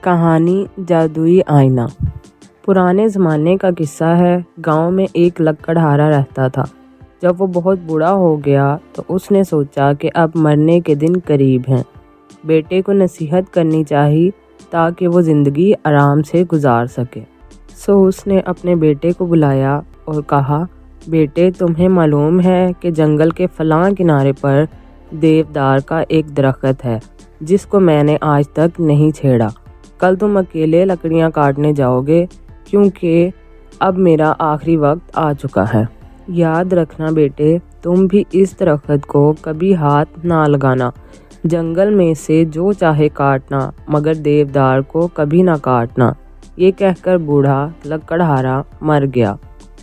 کہانی جادوئی آئینہ۔ پرانے زمانے کا قصہ ہے۔ گاؤں میں ایک لکڑہارا رہتا تھا۔ جب وہ بہت بوڑھا ہو گیا تو اس نے سوچا کہ اب مرنے کے دن قریب ہیں، بیٹے کو نصیحت کرنی چاہیے تاکہ وہ زندگی آرام سے گزار سکے۔ سو اس نے اپنے بیٹے کو بلایا اور کہا، بیٹے تمہیں معلوم ہے کہ جنگل کے فلاں کنارے پر دیودار کا ایک درخت ہے جس کو میں نے آج تک نہیں چھیڑا۔ کل تم اکیلے لکڑیاں کاٹنے جاؤ گے کیونکہ اب میرا آخری وقت آ چکا ہے۔ یاد رکھنا بیٹے، تم بھی اس درخت کو کبھی ہاتھ نہ لگانا، جنگل میں سے جو چاہے کاٹنا مگر دیودار کو کبھی نہ کاٹنا۔ یہ کہہ کر بوڑھا لکڑہارا مر گیا۔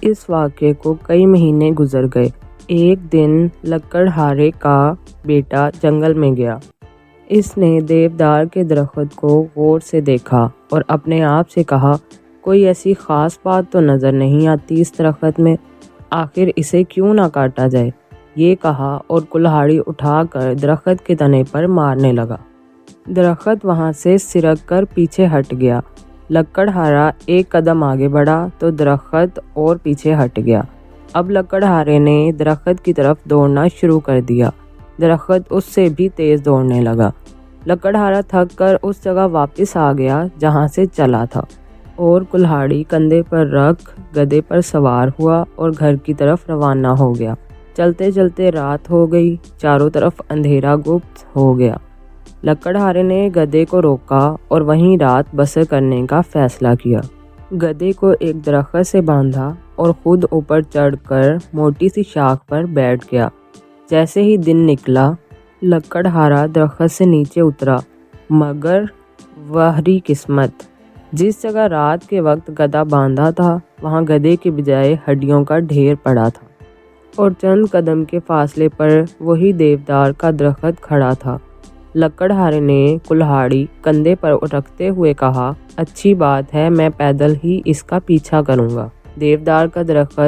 اس واقعے کو کئی مہینے گزر گئے۔ ایک دن لکڑہارے کا بیٹا جنگل میں گیا۔ اس نے دیودار کے درخت کو غور سے دیکھا اور اپنے آپ سے کہا، کوئی ایسی خاص بات تو نظر نہیں آتی اس درخت میں، آخر اسے کیوں نہ کاٹا جائے۔ یہ کہا اور کلہاڑی اٹھا کر درخت کے تنے پر مارنے لگا۔ درخت وہاں سے سرک کر پیچھے ہٹ گیا۔ لکڑہارا ایک قدم آگے بڑھا تو درخت اور پیچھے ہٹ گیا۔ اب لکڑہارے نے درخت کی طرف دوڑنا شروع کر دیا۔ درخت اس سے بھی تیز دوڑنے لگا۔ لکڑہارا تھک کر اس جگہ واپس آ گیا جہاں سے چلا تھا اور کلہاڑی کندھے پر رکھ گدھے پر سوار ہوا اور گھر کی طرف روانہ ہو گیا۔ چلتے چلتے رات ہو گئی، چاروں طرف اندھیرا گپت ہو گیا۔ لکڑہارے نے گدھے کو روکا اور وہیں رات بسر کرنے کا فیصلہ کیا۔ گدھے کو ایک درخت سے باندھا اور خود اوپر چڑھ کر موٹی سی شاخ پر بیٹھ گیا۔ جیسے ہی دن نکلا، لکڑہارا درخت سے نیچے اترا، مگر وہری قسمت، جس جگہ رات کے وقت گدھا باندھا تھا وہاں گدھے کے بجائے ہڈیوں کا ڈھیر پڑا تھا اور چند قدم کے فاصلے پر وہی دیودار کا درخت کھڑا تھا۔ لکڑہارے نے کلہاڑی کندھے پر رکھتے ہوئے کہا، اچھی بات ہے، میں پیدل ہی اس کا پیچھا کروں گا۔ دیودار کا درخت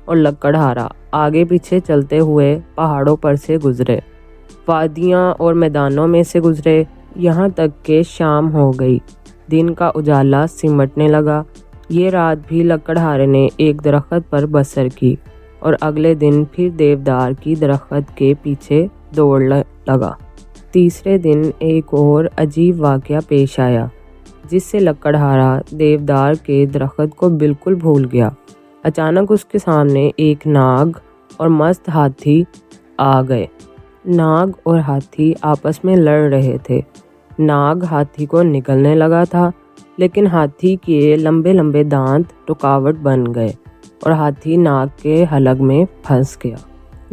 اور لکڑہارا آگے پیچھے چلتے ہوئے پہاڑوں پر سے گزرے، وادیاں اور میدانوں میں سے گزرے، یہاں تک کہ شام ہو گئی۔ دن کا اجالا سمٹنے لگا۔ یہ رات بھی لکڑہارے نے ایک درخت پر بسر کی اور اگلے دن پھر دیودار کی درخت کے پیچھے دوڑنے لگا۔ تیسرے دن ایک اور عجیب واقعہ پیش آیا جس سے لکڑہارا دیودار کے درخت کو بالکل بھول گیا۔ اچانک اس کے سامنے ایک ناگ اور مست ہاتھی آ گئے۔ ناگ اور ہاتھی آپس میں لڑ رہے تھے۔ ناگ ہاتھی کو نگلنے لگا تھا لیکن ہاتھی کے لمبے لمبے دانت رکاوٹ بن گئے اور ہاتھی ناگ کے حلق میں پھنس گیا۔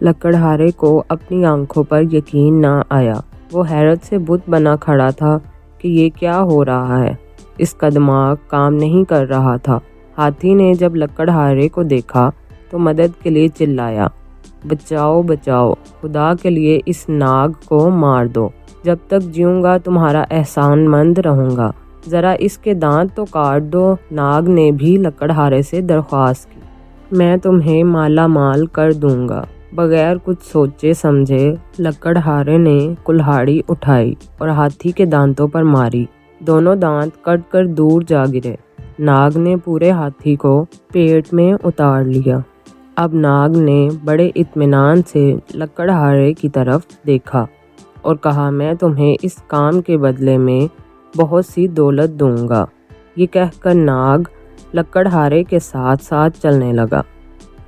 لکڑہارے کو اپنی آنکھوں پر یقین نہ آیا۔ وہ حیرت سے بت بنا کھڑا تھا کہ یہ کیا ہو رہا ہے۔ اس کا دماغ کام نہیں کر رہا تھا۔ ہاتھی نے جب لکڑہارے کو دیکھا تو مدد کے لیے چلایا، بچاؤ بچاؤ، خدا کے لیے اس ناگ کو مار دو، جب تک جیوں گا تمہارا احسان مند رہوں گا، ذرا اس کے دانت تو کاٹ دو۔ ناگ نے بھی لکڑہارے سے درخواست کی، میں تمہیں مالا مال کر دوں گا۔ بغیر کچھ سوچے سمجھے لکڑہارے نے کلہاڑی اٹھائی اور ہاتھی کے دانتوں پر ماری۔ دونوں دانت کٹ کر دور جا گرے۔ ناگ نے پورے ہاتھی کو پیٹ میں اتار لیا۔ اب ناگ نے بڑے اطمینان سے لکڑہارے کی طرف دیکھا اور کہا، میں تمہیں اس کام کے بدلے میں بہت سی دولت دوں گا۔ یہ کہہ کر ناگ لکڑہارے کے ساتھ ساتھ چلنے لگا۔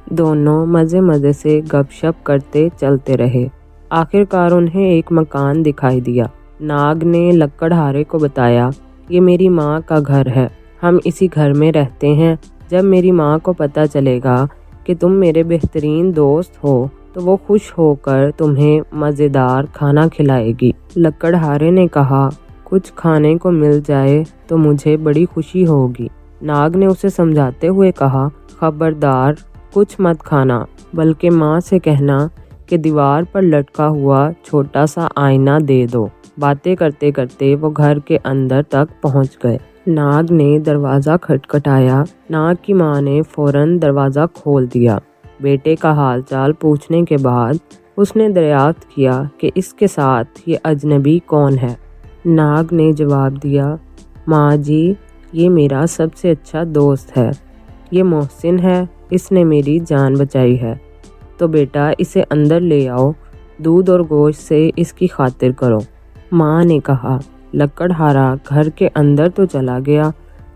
دونوں مزے مزے سے گپ شپ کرتے چلتے رہے۔ آخر کار انہیں ایک مکان دکھائی دیا۔ ناگ نے لکڑہارے کو بتایا، یہ میری ماں کا گھر ہے، ہم اسی گھر میں رہتے ہیں۔ جب میری ماں کو پتہ چلے گا کہ تم میرے بہترین دوست ہو تو وہ خوش ہو کر تمہیں مزیدار کھانا کھلائے گی۔ لکڑہارے نے کہا، کچھ کھانے کو مل جائے تو مجھے بڑی خوشی ہوگی۔ ناگ نے اسے سمجھاتے ہوئے کہا، خبردار، کچھ مت کھانا، بلکہ ماں سے کہنا کہ دیوار پر لٹکا ہوا چھوٹا سا آئینہ دے دو۔ باتیں کرتے کرتے وہ گھر کے اندر تک پہنچ گئے۔ ناگ نے دروازہ کھٹکھٹایا۔ ناگ کی ماں نے فوراً دروازہ کھول دیا۔ بیٹے کا حال چال پوچھنے کے بعد اس نے دریافت کیا کہ اس کے ساتھ یہ اجنبی کون ہے۔ ناگ نے جواب دیا، ماں جی، یہ میرا سب سے اچھا دوست ہے، یہ محسن ہے، اس نے میری جان بچائی ہے، تو بیٹا اسے اندر لے آؤ، دودھ اور گوشت سے اس کی خاطر کرو۔ ماں نے کہا۔ لکڑہارا گھر کے اندر تو چلا گیا،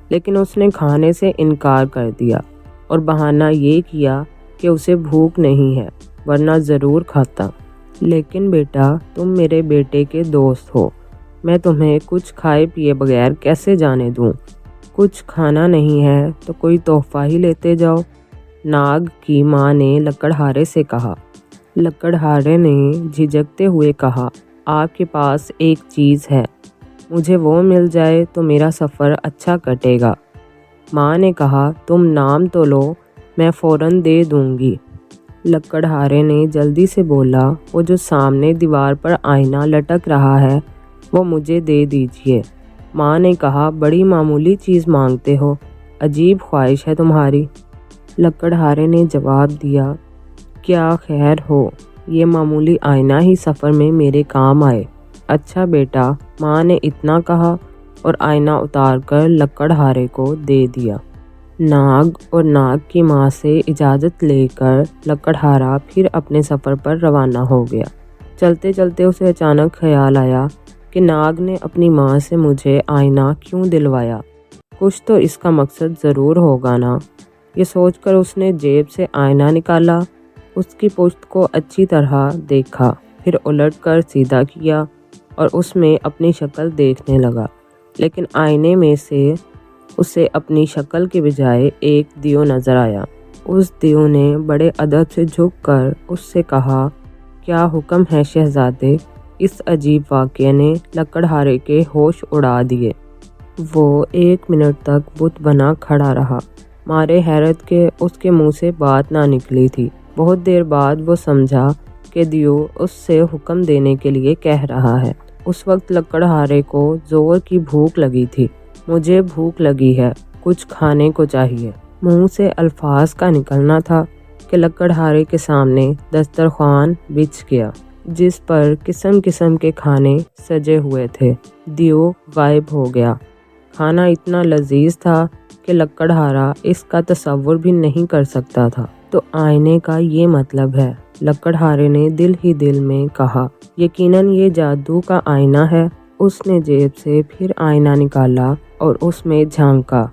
لیکن اس نے کھانے سے انکار کر دیا اور بہانہ یہ کیا کہ اسے بھوک نہیں ہے، ورنہ ضرور کھاتا۔ لیکن بیٹا، تم میرے بیٹے کے دوست ہو، میں تمہیں کچھ کھائے پیے بغیر کیسے جانے دوں؟ کچھ کھانا نہیں ہے تو کوئی تحفہ ہی لیتے جاؤ، ناگ کی ماں نے لکڑہارے سے کہا۔ لکڑہارے نے جھجکتے ہوئے کہا، آپ کے پاس ایک چیز ہے، مجھے وہ مل جائے تو میرا سفر اچھا کٹے گا۔ ماں نے کہا، تم نام تو لو، میں فوراً دے دوں گی۔ لکڑہارے نے جلدی سے بولا، وہ جو سامنے دیوار پر آئینہ لٹک رہا ہے وہ مجھے دے دیجیے۔ ماں نے کہا، بڑی معمولی چیز مانگتے ہو، عجیب خواہش ہے تمہاری۔ لکڑہارے نے جواب دیا، کیا خیر ہو، یہ معمولی آئینہ ہی سفر میں میرے کام آئے۔ اچھا بیٹا، ماں نے اتنا کہا اور آئینہ اتار کر لکڑہارے کو دے دیا۔ ناگ اور ناگ کی ماں سے اجازت لے کر لکڑہارا پھر اپنے سفر پر روانہ ہو گیا۔ چلتے چلتے اسے اچانک خیال آیا کہ ناگ نے اپنی ماں سے مجھے آئینہ کیوں دلوایا، کچھ تو اس کا مقصد ضرور ہوگا نا۔ یہ سوچ کر اس نے جیب سے آئینہ نکالا، اس کی پشت کو اچھی طرح دیکھا، پھر الٹ کر سیدھا کیا اور اس میں اپنی شکل دیکھنے لگا، لیکن آئینے میں سے اسے اپنی شکل کے بجائے ایک دیو نظر آیا۔ اس دیو نے بڑے ادب سے جھک کر اس سے کہا، کیا حکم ہے شہزادے؟ اس عجیب واقعے نے لکڑہارے کے ہوش اڑا دیے۔ وہ 1 منٹ تک بت بنا کھڑا رہا، مارے حیرت کے اس کے منہ سے بات نہ نکلی تھی۔ بہت دیر بعد وہ سمجھا کہ دیو اس سے حکم دینے کے لیے کہہ رہا ہے۔ اس وقت لکڑہارے کو زور کی بھوک لگی تھی۔ مجھے بھوک لگی ہے، کچھ کھانے کو چاہیے۔ منہ سے الفاظ کا نکلنا تھا کہ لکڑہارے کے سامنے دسترخوان بچھ گیا، جس پر قسم قسم کے کھانے سجے ہوئے تھے۔ دیو غائب ہو گیا۔ کھانا اتنا لذیذ تھا کہ لکڑہارا اس کا تصور بھی نہیں کر سکتا تھا۔ تو آئینے کا یہ مطلب ہے، لکڑہارے نے دل ہی دل میں کہا، یقیناً یہ جادو کا آئینہ ہے۔ اس نے جیب سے پھر آئینہ نکالا اور اس میں جھانکا۔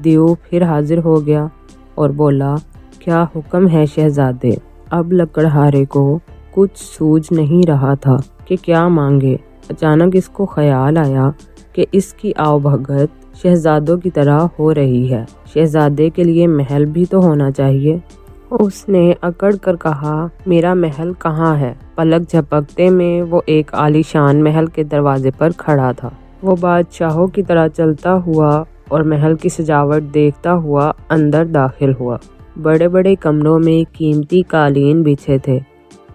دیو پھر حاضر ہو گیا اور بولا، کیا حکم ہے شہزادے؟ اب لکڑہارے کو کچھ سوجھ نہیں رہا تھا کہ کیا مانگے۔ اچانک اس کو خیال آیا کہ اس کی آؤ بھگت شہزادوں کی طرح ہو رہی ہے، شہزادے کے لیے محل بھی تو ہونا چاہیے۔ اس نے اکڑ کر کہا، میرا محل کہاں ہے؟ پلک جھپکتے میں وہ ایک عالی شان محل کے دروازے پر کھڑا تھا۔ وہ بادشاہوں کی طرح چلتا ہوا اور محل کی سجاوٹ دیکھتا ہوا اندر داخل ہوا۔ بڑے بڑے کمروں میں قیمتی قالین بچھے تھے،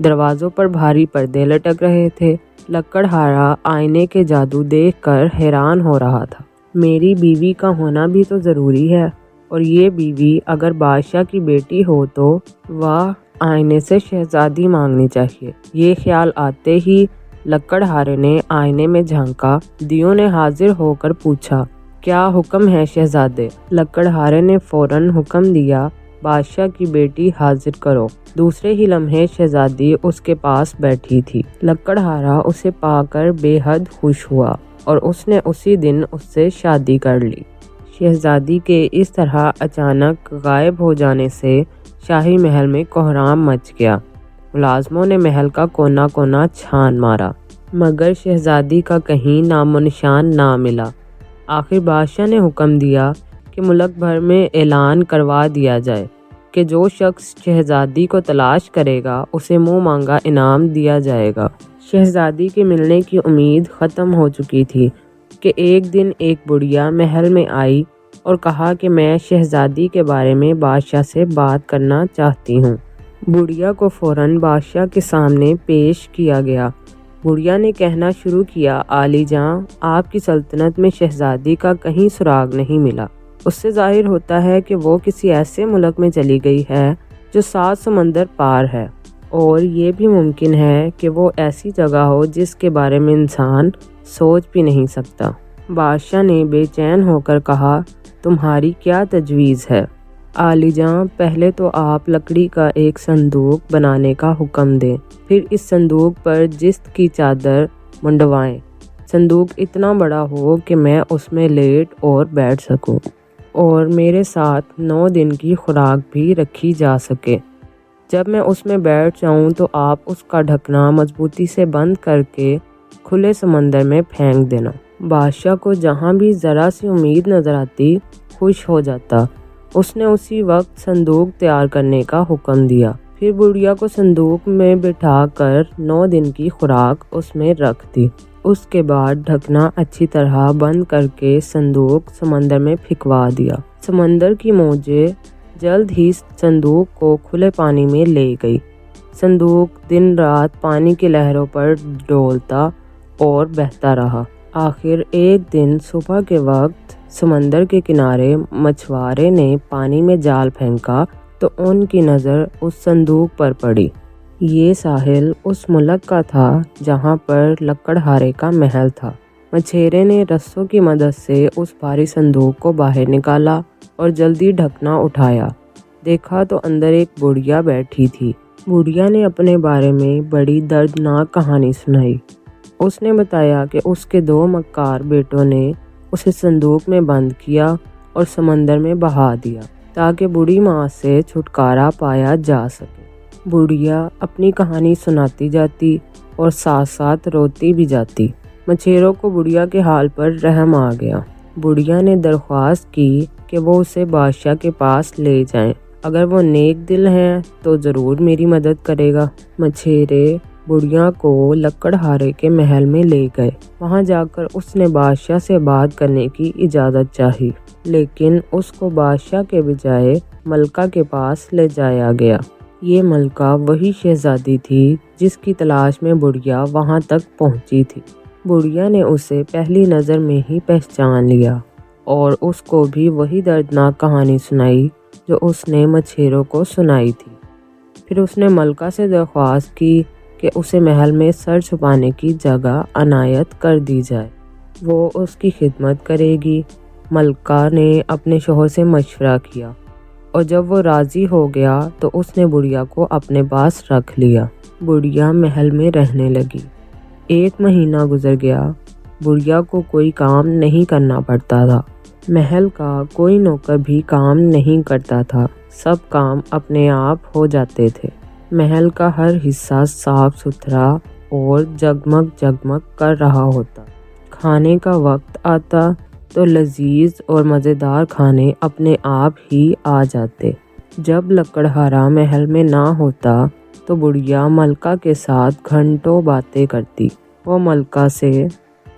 دروازوں پر بھاری پردے لٹک رہے تھے۔ لکڑہارا آئینے کے جادو دیکھ کر حیران ہو رہا تھا۔ میری بیوی کا ہونا بھی تو ضروری ہے، اور یہ بیوی اگر بادشاہ کی بیٹی ہو تو واہ، آئینے سے شہزادی مانگنی چاہیے۔ یہ خیال آتے ہی لکڑہارے نے آئینے میں جھانکا۔ دیو نے حاضر ہو کر پوچھا، کیا حکم ہے شہزادے؟ لکڑہارے نے فوراً حکم دیا، بادشاہ کی بیٹی حاضر کرو۔ دوسرے ہی لمحے شہزادی اس کے پاس بیٹھی تھی۔ لکڑہارا اسے پا کر بے حد خوش ہوا اور اس نے اسی دن اس سے شادی کر لی۔ شہزادی کے اس طرح اچانک غائب ہو جانے سے شاہی محل میں کوہرام مچ گیا۔ ملازموں نے محل کا کونا کونا چھان مارا، مگر شہزادی کا کہیں نام و نشان نہ ملا۔ آخر بادشاہ نے حکم دیا کہ ملک بھر میں اعلان کروا دیا جائے کہ جو شخص شہزادی کو تلاش کرے گا اسے منہ مانگا انعام دیا جائے گا۔ شہزادی کے ملنے کی امید ختم ہو چکی تھی کہ ایک دن ایک بڑھیا محل میں آئی اور کہا کہ میں شہزادی کے بارے میں بادشاہ سے بات کرنا چاہتی ہوں۔ بڑھیا کو فوراً بادشاہ کے سامنے پیش کیا گیا۔ بڑھیا نے کہنا شروع کیا، عالی جاں، آپ کی سلطنت میں شہزادی کا کہیں سراغ نہیں ملا۔ اس سے ظاہر ہوتا ہے کہ وہ کسی ایسے ملک میں چلی گئی ہے جو 7 سمندر پار ہے، اور یہ بھی ممکن ہے کہ وہ ایسی جگہ ہو جس کے بارے میں انسان سوچ بھی نہیں سکتا۔ بادشاہ نے بے چین ہو کر کہا، تمہاری کیا تجویز ہے؟ عالی جاں، پہلے تو آپ لکڑی کا ایک صندوق بنانے کا حکم دیں، پھر اس صندوق پر جست کی چادر منڈوائیں۔ صندوق اتنا بڑا ہو کہ میں اس میں لیٹ اور بیٹھ سکوں، اور میرے ساتھ 9 دن کی خوراک بھی رکھی جا سکے۔ جب میں اس میں بیٹھ جاؤں تو آپ اس کا ڈھکنا مضبوطی سے بند کر کے کھلے سمندر میں پھینک دینا۔ بادشاہ کو جہاں بھی ذرا سی امید نظر آتی، خوش ہو جاتا۔ اس نے اسی وقت صندوق تیار کرنے کا حکم دیا، پھر بڑھیا کو صندوق میں بٹھا کر 9 دن کی خوراک اس میں رکھ دی۔ اس کے بعد ڈھکنا اچھی طرح بند کر کے صندوق سمندر میں پھینکوا دیا۔ سمندر کی موجیں جلد ہی صندوق کو کھلے پانی میں لے گئی۔ صندوق دن رات پانی کی لہروں پر ڈولتا اور بہتا رہا۔ آخر ایک دن صبح کے وقت سمندر کے کنارے مچھوارے نے پانی میں جال پھینکا تو ان کی نظر اس صندوق پر پڑی۔ یہ ساحل اس ملک کا تھا جہاں پر لکڑہارے کا محل تھا۔ مچھیرے نے رسوں کی مدد سے اس بھاری صندوق کو باہر نکالا اور جلدی ڈھکنا اٹھایا۔ دیکھا تو اندر ایک بڑھیا بیٹھی تھی۔ بڑھیا نے اپنے بارے میں بڑی دردناک کہانی سنائی۔ اس نے بتایا کہ اس کے 2 مکار بیٹوں نے اسے صندوق میں بند کیا اور سمندر میں بہا دیا تاکہ بوڑھی ماں سے چھٹکارا پایا جا سکے۔ بڑھیا اپنی کہانی سناتی جاتی اور ساتھ ساتھ روتی بھی جاتی۔ مچھیروں کو بڑھیا کے حال پر رحم آ گیا۔ بڑھیا نے درخواست کی کہ وہ اسے بادشاہ کے پاس لے جائیں، اگر وہ نیک دل ہیں تو ضرور میری مدد کرے گا۔ مچھیرے بڑھیا کو لکڑہارے کے محل میں لے گئے۔ وہاں جا کر اس نے بادشاہ سے بات کرنے کی اجازت چاہی، لیکن اس کو بادشاہ کے بجائے ملکہ کے پاس لے جایا گیا۔ یہ ملکہ وہی شہزادی تھی جس کی تلاش میں بڑھیا وہاں تک پہنچی تھی۔ بڑھیا نے اسے پہلی نظر میں ہی پہچان لیا اور اس کو بھی وہی دردناک کہانی سنائی جو اس نے مچھیروں کو سنائی تھی۔ پھر اس نے ملکہ سے درخواست کی کہ اسے محل میں سر چھپانے کی جگہ عنایت کر دی جائے، وہ اس کی خدمت کرے گی۔ ملکہ نے اپنے شوہر سے مشورہ کیا اور جب وہ راضی ہو گیا تو اس نے بڑھیا کو اپنے پاس رکھ لیا۔ بڑھیا محل میں رہنے لگی۔ 1 مہینہ گزر گیا۔ بڑھیا کو کوئی کام نہیں کرنا پڑتا تھا۔ محل کا کوئی نوکر بھی کام نہیں کرتا تھا، سب کام اپنے آپ ہو جاتے تھے۔ محل کا ہر حصہ صاف ستھرا اور جگمگ جگمگ کر رہا ہوتا۔ کھانے کا وقت آتا تو لذیذ اور مزیدار کھانے اپنے آپ ہی آ جاتے۔ جب لکڑہارا محل میں نہ ہوتا تو بڑھیا ملکہ کے ساتھ گھنٹوں باتیں کرتی۔ وہ ملکہ سے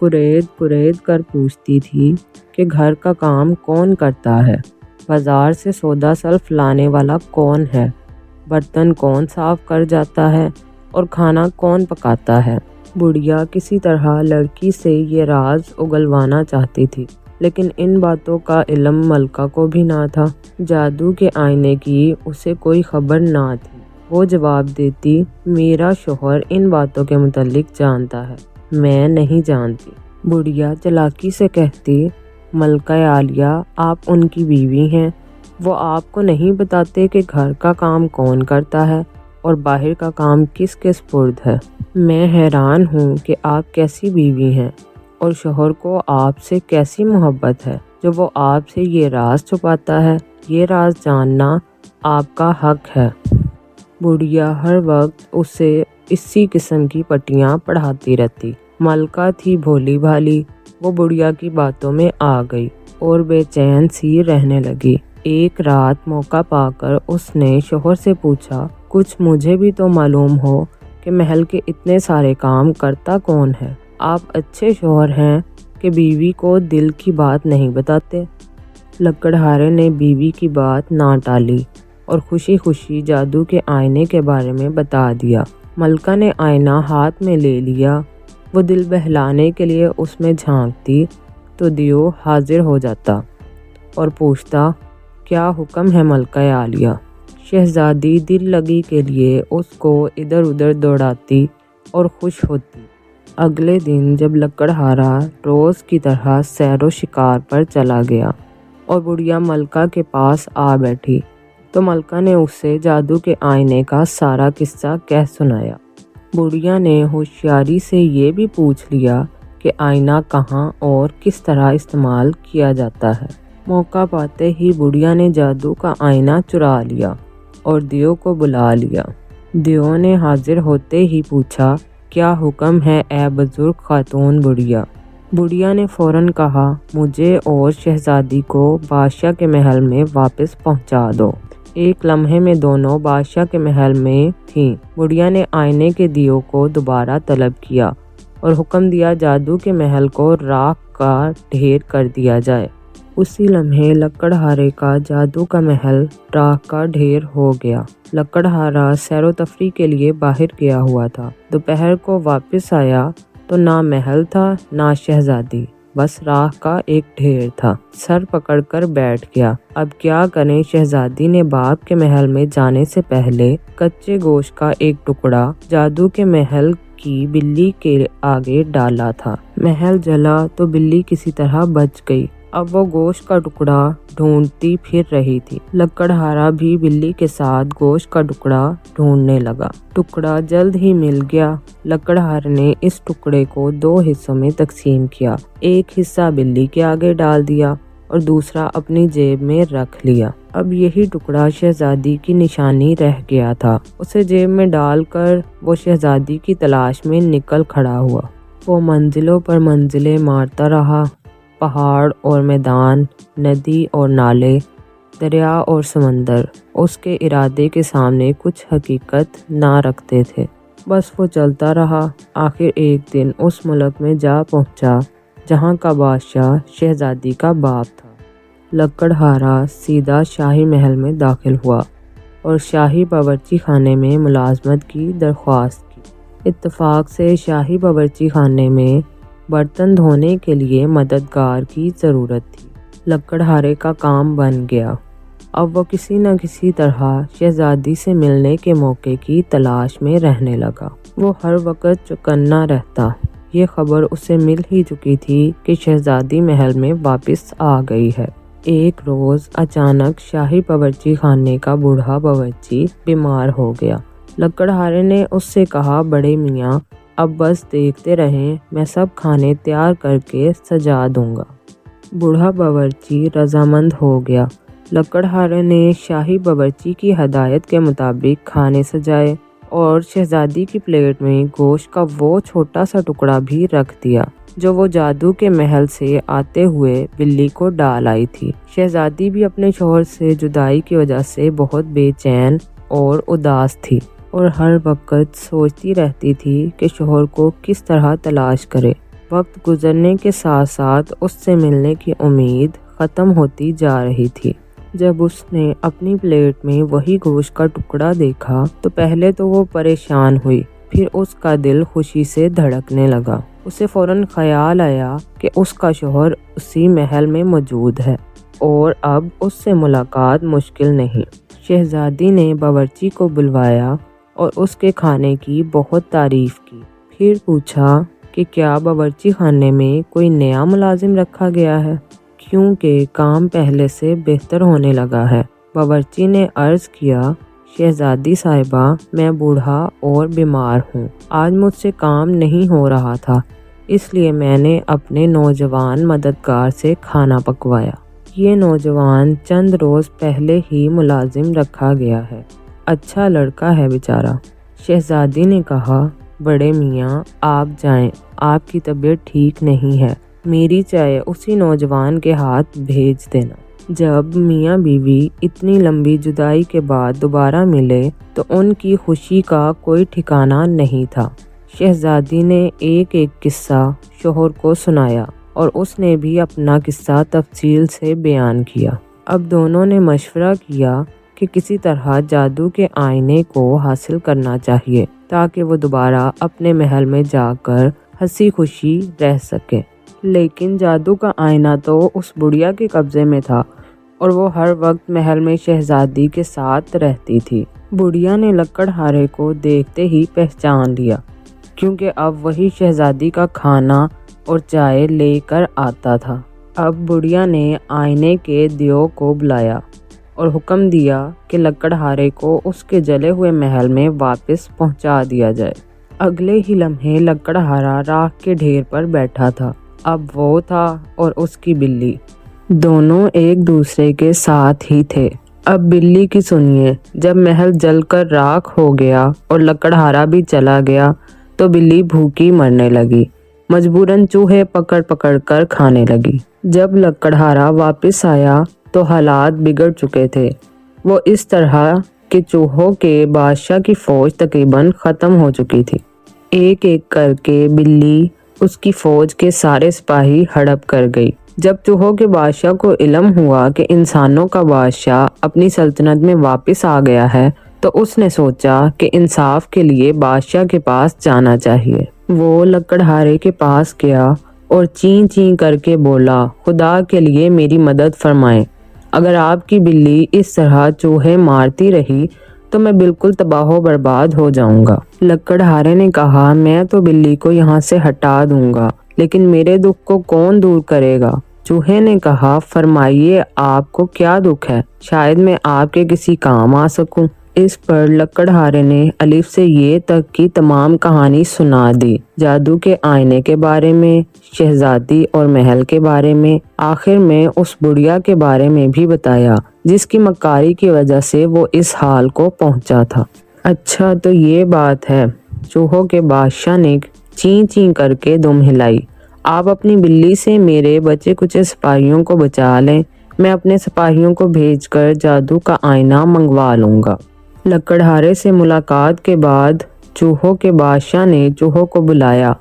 کرید کرید کر پوچھتی تھی کہ گھر کا کام کون کرتا ہے، بازار سے سودا سلف لانے والا کون ہے، برتن کون صاف کر جاتا ہے اور کھانا کون پکاتا ہے۔ بڑھیا کسی طرح لڑکی سے یہ راز اگلوانا چاہتی تھی، لیکن ان باتوں کا علم ملکہ کو بھی نہ تھا۔ جادو کے آئینے کی اسے کوئی خبر نہ تھی۔ وہ جواب دیتی، میرا شوہر ان باتوں کے متعلق جانتا ہے، میں نہیں جانتی۔ بڑھیا چلاکی سے کہتی، ملکہ عالیہ، آپ ان کی بیوی ہیں، وہ آپ کو نہیں بتاتے کہ گھر کا کام کون کرتا ہے اور باہر کا کام کس کے سپرد ہے۔ میں حیران ہوں کہ آپ کیسی بیوی ہیں اور شوہر کو آپ سے کیسی محبت ہے جو وہ آپ سے یہ راز چھپاتا ہے۔ یہ راز جاننا آپ کا حق ہے۔ بڑھیا ہر وقت اسے اسی قسم کی پٹیاں پڑھاتی رہتی۔ ملکہ تھی بھولی بھالی، وہ بڑھیا کی باتوں میں آ گئی اور بے چین سی رہنے لگی۔ ایک رات موقع پا کر اس نے شوہر سے پوچھا، کچھ مجھے بھی تو معلوم ہو کہ محل کے اتنے سارے کام کرتا کون ہے۔ آپ اچھے شوہر ہیں کہ بیوی کو دل کی بات نہیں بتاتے۔ لکڑہارے نے بیوی کی بات نہ ٹالی اور خوشی خوشی جادو کے آئینے کے بارے میں بتا دیا۔ ملکہ نے آئینہ ہاتھ میں لے لیا۔ وہ دل بہلانے کے لیے اس میں جھانکتی تو دیو حاضر ہو جاتا اور پوچھتا، کیا حکم ہے ملکہ عالیہ؟ شہزادی دل لگی کے لیے اس کو ادھر ادھر دوڑاتی اور خوش ہوتی۔ اگلے دن جب لکڑہارا روز کی طرح سیر و شکار پر چلا گیا اور بڑھیا ملکہ کے پاس آ بیٹھی تو ملکہ نے اسے جادو کے آئینے کا سارا قصہ کہہ سنایا۔ بڑھیا نے ہوشیاری سے یہ بھی پوچھ لیا کہ آئینہ کہاں اور کس طرح استعمال کیا جاتا ہے۔ موقع پاتے ہی بڑھیا نے جادو کا آئینہ چرا لیا اور دیو کو بلا لیا۔ دیو نے حاضر ہوتے ہی پوچھا، کیا حکم ہے اے بزرگ خاتون بڑھیا؟ بڑھیا نے فوراً کہا، مجھے اور شہزادی کو بادشاہ کے محل میں واپس پہنچا دو۔ ایک لمحے میں دونوں بادشاہ کے محل میں تھیں۔ بڑھیا نے آئینے کے دیو کو دوبارہ طلب کیا اور حکم دیا جادو کے محل کو راکھ کا ڈھیر کر دیا جائے۔ اسی لمحے لکڑہارے کا جادو کا محل راکھ کا ڈھیر ہو گیا۔ لکڑہارا سیر و تفریح کے لیے باہر گیا ہوا تھا۔ دوپہر کو واپس آیا تو نہ محل تھا نہ شہزادی، بس راکھ کا ایک ڈھیر تھا۔ سر پکڑ کر بیٹھ گیا۔ اب کیا کریں؟ شہزادی نے باپ کے محل میں جانے سے پہلے کچے گوشت کا ایک ٹکڑا جادو کے محل کی بلی کے آگے ڈالا تھا۔ محل جلا تو بلی کسی طرح بچ گئی۔ اب وہ گوشت کا ٹکڑا ڈھونڈتی پھر رہی تھی۔ لکڑہارا بھی بلی کے ساتھ گوشت کا ٹکڑا ڈھونڈنے لگا۔ ٹکڑا جلد ہی مل گیا۔ لکڑہارے نے اس ٹکڑے کو 2 حصوں میں تقسیم کیا۔ ایک حصہ بلی کے آگے ڈال دیا اور دوسرا اپنی جیب میں رکھ لیا۔ اب یہی ٹکڑا شہزادی کی نشانی رہ گیا تھا۔ اسے جیب میں ڈال کر وہ شہزادی کی تلاش میں نکل کھڑا ہوا۔ وہ منزلوں پر منزلیں مارتا رہا۔ پہاڑ اور میدان، ندی اور نالے، دریا اور سمندر اس کے ارادے کے سامنے کچھ حقیقت نہ رکھتے تھے۔ بس وہ چلتا رہا۔ آخر ایک دن اس ملک میں جا پہنچا جہاں کا بادشاہ شہزادی کا باپ تھا۔ لکڑہارا سیدھا شاہی محل میں داخل ہوا اور شاہی باورچی خانے میں ملازمت کی درخواست کی۔ اتفاق سے شاہی باورچی خانے میں برتن دھونے کے لیے مددگار کی ضرورت تھی۔ لکڑہارے کا کام بن گیا۔ اب وہ کسی نہ کسی طرح شہزادی سے ملنے کے موقع کی تلاش میں رہنے لگا۔ وہ ہر وقت چوکنا رہتا۔ یہ خبر اسے مل ہی چکی تھی کہ شہزادی محل میں واپس آ گئی ہے۔ ایک روز اچانک شاہی باورچی خانے کا بوڑھا باورچی بیمار ہو گیا۔ لکڑہارے نے اس سے کہا، بڑے میاں اب بس دیکھتے رہیں، میں سب کھانے تیار کر کے سجا دوں گا۔ بوڑھا باورچی رضامند ہو گیا۔ لکڑہارے نے شاہی باورچی کی ہدایت کے مطابق کھانے سجائے اور شہزادی کی پلیٹ میں گوشت کا وہ چھوٹا سا ٹکڑا بھی رکھ دیا جو وہ جادو کے محل سے آتے ہوئے بلی کو ڈال آئی تھی۔ شہزادی بھی اپنے شوہر سے جدائی کی وجہ سے بہت بے چین اور اداس تھی اور ہر وقت سوچتی رہتی تھی کہ شوہر کو کس طرح تلاش کرے۔ وقت گزرنے کے ساتھ ساتھ اس سے ملنے کی امید ختم ہوتی جا رہی تھی۔ جب اس نے اپنی پلیٹ میں وہی گوشت کا ٹکڑا دیکھا تو پہلے تو وہ پریشان ہوئی، پھر اس کا دل خوشی سے دھڑکنے لگا۔ اسے فوراً خیال آیا کہ اس کا شوہر اسی محل میں موجود ہے اور اب اس سے ملاقات مشکل نہیں۔ شہزادی نے باورچی کو بلوایا اور اس کے کھانے کی بہت تعریف کی۔ پھر پوچھا کہ کیا باورچی خانے میں کوئی نیا ملازم رکھا گیا ہے، کیونکہ کام پہلے سے بہتر ہونے لگا ہے۔ باورچی نے عرض کیا، شہزادی صاحبہ میں بوڑھا اور بیمار ہوں، آج مجھ سے کام نہیں ہو رہا تھا، اس لیے میں نے اپنے نوجوان مددگار سے کھانا پکوایا۔ یہ نوجوان چند روز پہلے ہی ملازم رکھا گیا ہے، اچھا لڑکا ہے بیچارہ۔ شہزادی نے کہا، بڑے میاں آپ جائیں، آپ کی طبیعت ٹھیک نہیں ہے، میری چائے اسی نوجوان کے ہاتھ بھیج دینا۔ جب میاں بیوی اتنی لمبی جدائی کے بعد دوبارہ ملے تو ان کی خوشی کا کوئی ٹھکانہ نہیں تھا۔ شہزادی نے ایک ایک قصہ شوہر کو سنایا اور اس نے بھی اپنا قصہ تفصیل سے بیان کیا۔ اب دونوں نے مشورہ کیا کہ کسی طرح جادو کے آئینے کو حاصل کرنا چاہیے تاکہ وہ دوبارہ اپنے محل میں جا کر ہنسی خوشی رہ سکے۔ لیکن جادو کا آئینہ تو اس بڑھیا کے قبضے میں تھا اور وہ ہر وقت محل میں شہزادی کے ساتھ رہتی تھی۔ بڑھیا نے لکڑہارے کو دیکھتے ہی پہچان لیا۔ کیونکہ اب وہی شہزادی کا کھانا اور چائے لے کر آتا تھا۔ اب بڑھیا نے آئینے کے دیو کو بلایا اور حکم دیا کہ لکڑہارے کو اس کے جلے ہوئے محل میں واپس پہنچا دیا جائے۔ اگلے ہی لمحے لکڑہارا راکھ کے ڈھیر پر بیٹھا تھا۔ اب وہ تھا اور اس کی بلی دونوں ایک دوسرے کے ساتھ ہی تھے۔ اب بلی کی سنیے، جب محل جل کر راکھ ہو گیا اور لکڑہارا بھی چلا گیا تو بلی بھوکی مرنے لگی، مجبوراً چوہے پکڑ پکڑ کر کھانے لگی۔ جب لکڑہارا واپس آیا تو حالات بگڑ چکے تھے۔ وہ اس طرح کہ چوہوں کے بادشاہ کی فوج تقریباً ختم ہو چکی تھی۔ ایک ایک کر کے بلی اس کی فوج کے سارے سپاہی ہڑپ کر گئی۔ جب چوہوں کے بادشاہ کو علم ہوا کہ انسانوں کا بادشاہ اپنی سلطنت میں واپس آ گیا ہے تو اس نے سوچا کہ انصاف کے لیے بادشاہ کے پاس جانا چاہیے۔ وہ لکڑہارے کے پاس گیا اور چین چین کر کے بولا، خدا کے لیے میری مدد فرمائیں، اگر آپ کی بلی اس طرح چوہے مارتی رہی تو میں بالکل تباہ و برباد ہو جاؤں گا۔ لکڑہارے نے کہا، میں تو بلی کو یہاں سے ہٹا دوں گا، لیکن میرے دکھ کو کون دور کرے گا؟ چوہے نے کہا، فرمائیے آپ کو کیا دکھ ہے، شاید میں آپ کے کسی کام آ سکوں۔ اس پر لکڑہارے نے الف سے یہ تک کی تمام کہانی سنا دی، جادو کے آئینے کے بارے میں، شہزادی اور محل کے بارے میں، آخر میں اس بڑھیا کے بارے میں بھی بتایا جس کی مکاری کی وجہ سے وہ اس حال کو پہنچا تھا۔ اچھا تو یہ بات ہے، چوہوں کے بادشاہ نے چین چین کر کے دم ہلائی، آپ اپنی بلی سے میرے بچے کچے سپاہیوں کو بچا لیں، میں اپنے سپاہیوں کو بھیج کر جادو کا آئینہ منگوا لوں گا۔ لکڑہارے سے ملاقات کے بعد چوہوں کے بادشاہ نے چوہوں کو بلایا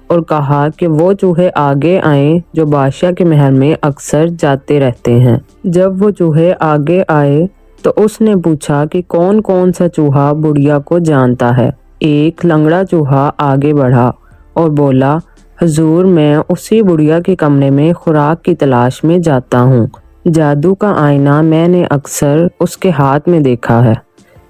اور کہا کہ وہ چوہے آگے آئیں جو بادشاہ کے محل میں اکثر جاتے رہتے ہیں۔ جب وہ چوہے آگے آئے تو اس نے پوچھا کہ کون کون سا چوہا بڑھیا کو جانتا ہے۔ ایک لنگڑا چوہا آگے بڑھا اور بولا، حضور میں اسی بڑھیا کے کمرے میں خوراک کی تلاش میں جاتا ہوں، جادو کا آئینہ میں نے اکثر اس کے ہاتھ میں دیکھا ہے،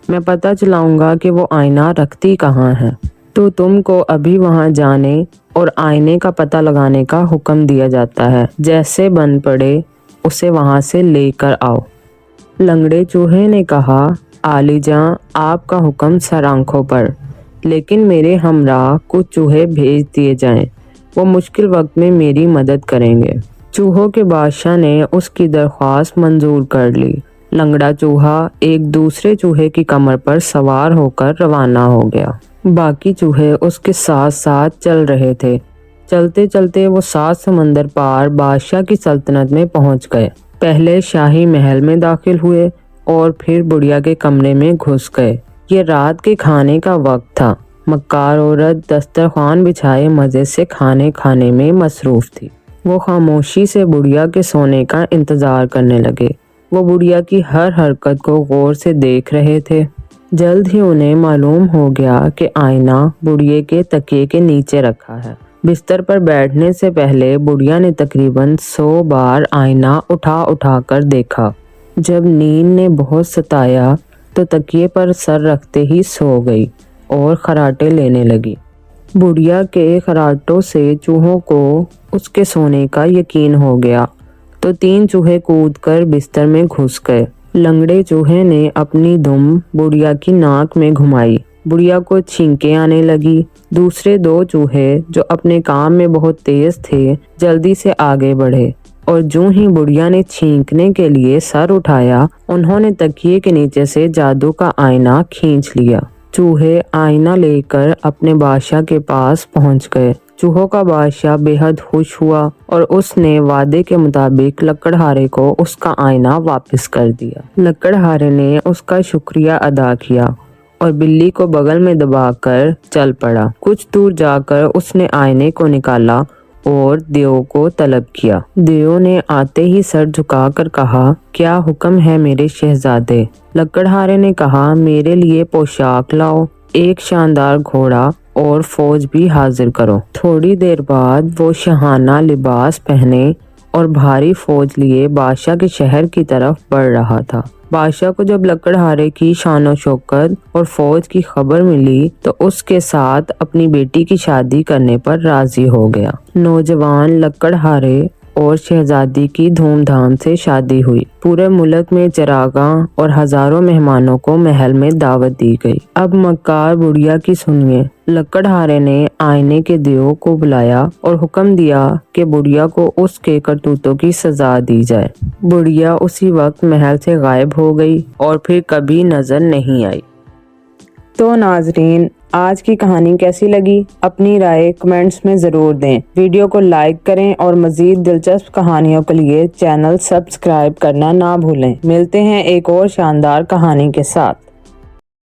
میں پتہ چلاؤں گا کہ وہ آئینہ رکھتی کہاں ہے، تو تم کو ابھی وہاں جانے اور آئینے کا پتہ لگانے کا حکم دیا جاتا ہے، جیسے بن پڑے اسے وہاں سے لے کر آؤ۔ لنگڑے چوہے نے کہا، عالی جاں آپ کا حکم سر آنکھوں پر، لیکن میرے ہمراہ کچھ چوہے بھیج دیے جائیں، وہ مشکل وقت میں میری مدد کریں گے۔ چوہوں کے بادشاہ نے اس کی درخواست منظور کر لی۔ لنگڑا چوہا ایک دوسرے چوہے کی کمر پر سوار ہو کر روانہ ہو گیا۔ باقی چوہے اس کے ساتھ ساتھ چل رہے تھے۔ چلتے چلتے وہ 7 سمندر پار بادشاہ کی سلطنت میں پہنچ گئے۔ پہلے شاہی محل میں داخل ہوئے اور پھر بڑھیا کے کمرے میں گھس گئے۔ یہ رات کے کھانے کا وقت تھا۔ مکار عورت دسترخوان بچھائے مزے سے کھانے کھانے میں مصروف تھی۔ وہ خاموشی سے بڑھیا کے سونے کا انتظار کرنے لگے۔ وہ بڑھیا کی ہر حرکت کو غور سے دیکھ رہے تھے۔ جلد ہی انہیں معلوم ہو گیا کہ آئینہ بڑھیا کے تکیے کے نیچے رکھا ہے۔ بستر پر بیٹھنے سے پہلے بڑھیا نے تقریباً 100 بار آئینہ اٹھا اٹھا کر دیکھا۔ جب نیند نے بہت ستایا تو تکیے پر سر رکھتے ہی سو گئی اور خراٹے لینے لگی۔ بڑھیا کے خراٹوں سے چوہوں کو اس کے سونے کا یقین ہو گیا تو 3 چوہے کود کر بستر میں گھس گئے۔ لنگڑے چوہے نے اپنی دم بڑھیا کی ناک میں گھمائی، بڑھیا کو چھینکیں آنے لگی۔ دوسرے 2 چوہے جو اپنے کام میں بہت تیز تھے جلدی سے آگے بڑھے اور جوں ہی بڑھیا نے چھینکنے کے لیے سر اٹھایا انہوں نے تکیے کے نیچے سے جادو کا آئینہ کھینچ لیا۔ چوہے آئینہ لے کر اپنے بادشاہ کے پاس پہنچ گئے۔ چوہوں کا بادشاہ بے حد خوش ہوا اور اس نے وعدے کے مطابق لکڑہارے کو اس کا آئینہ واپس کر دیا۔ لکڑہارے نے اس کا شکریہ ادا کیا اور بلی کو بغل میں دبا کر چل پڑا۔ کچھ دور جا کر اس نے آئینے کو نکالا اور دیو کو طلب کیا۔ دیو نے آتے ہی سر جھکا کر کہا، کیا حکم ہے میرے شہزادے؟ لکڑہارے نے کہا، میرے لیے پوشاک لاؤ، ایک شاندار گھوڑا اور فوج بھی حاضر کرو۔ تھوڑی دیر بعد وہ شاہانہ لباس پہنے اور بھاری فوج لیے بادشاہ کے شہر کی طرف بڑھ رہا تھا۔ بادشاہ کو جب لکڑہارے کی شان و شوکت اور فوج کی خبر ملی تو اس کے ساتھ اپنی بیٹی کی شادی کرنے پر راضی ہو گیا۔ نوجوان لکڑہارے اور شہزادی کی دھوم دھام سے شادی ہوئی۔ پورے ملک میں چراغاں اور ہزاروں مہمانوں کو محل میں دعوت دی گئی۔ اب مکار بڑھیا کی سنیے۔ لکڑہارے نے آئینے کے دیو کو بلایا اور حکم دیا کہ بڑھیا کو اس کے کرتوتوں کی سزا دی جائے۔ بڑھیا اسی وقت محل سے غائب ہو گئی اور پھر کبھی نظر نہیں آئی۔ تو ناظرین، آج کی کہانی کیسی لگی؟ اپنی رائے کمنٹس میں ضرور دیں۔ ویڈیو کو لائک کریں اور مزید دلچسپ کہانیوں کے لیے چینل سبسکرائب کرنا نہ بھولیں۔ ملتے ہیں ایک اور شاندار کہانی کے ساتھ۔